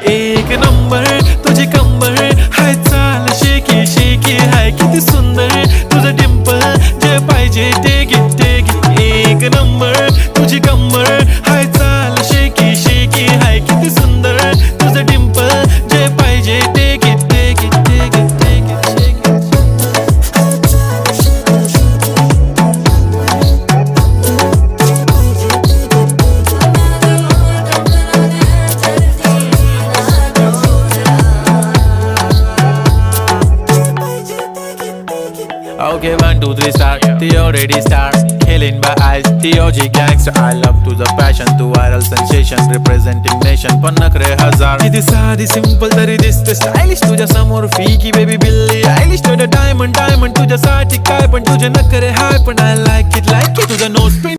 एक नंबर तुझी कंबर हाय, चाल शेकी शेकी हाय, किती सुंदर तुझं डिंपल, जे पाहिजे ते घे ते घे. एक नंबर तुझी कंबर हाय, चाल शेकी शेकी हाय, किती सुंदर तुझं डिंपल, जे पाहिजे ते घे ते घे ते घे ते घे. Okay, 1, 2, 3 start. The already start. Killing by eyes. The OG gangster. I love to the passion, to viral sensation, representing nation. पण नखरे हजार. किती साधी simple तरी दिसते stylish तुझ्या समोर फीकी baby बिल्ली आयलिश. तुझं diamond diamond तुझ्यासाठी काय पण तुझे नखरे हाय पण I like it तुझं nose pin